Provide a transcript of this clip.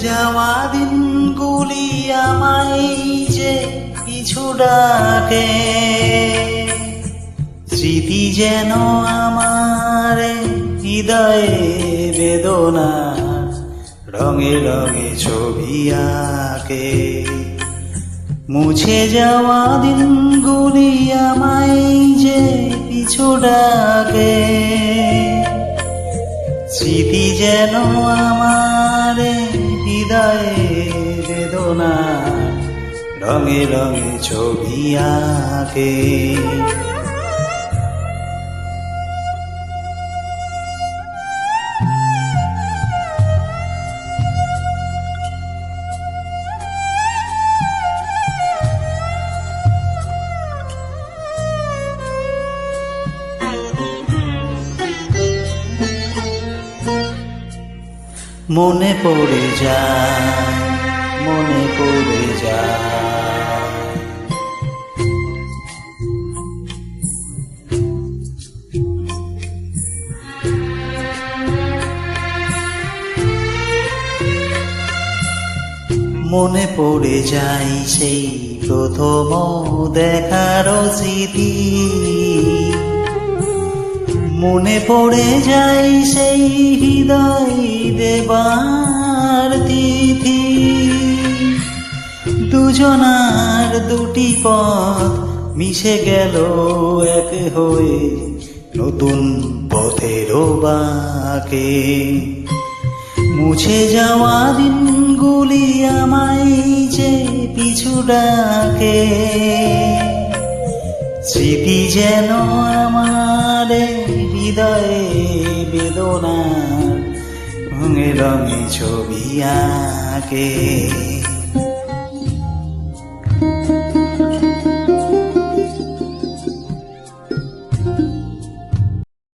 যাওয়া দিনগুলি আমায় যে পিছু ডাকে, স্মৃতি যেন আমার হৃদয়ে বেদনা রঙে রঙে ছবি আঁকে। মুছে যাওয়া দিনগুলি আমায় যে পিছু ডাকে, স্মৃতি যেন আমার হৃদয়ে বেদনা রঙে রঙে ছবি আঁকে। মনে পড়ে যায়, মনে পড়ে যায়, মনে পড়ে যায় সেই প্রথম দেখার স্মৃতি, মনে পড়ে যায় সেই হৃদয় দেবার তিথি। দুজনার দুটি পথ মিশে গেল এক হয়ে নতুন পথের বাঁকে। মুছে যাওয়া দিনগুলি আমায় যে পিছু ডাকে, স্মৃতি যেন আমার হৃদয়ে বেদনা রঙে রঙে ছবি আঁকে।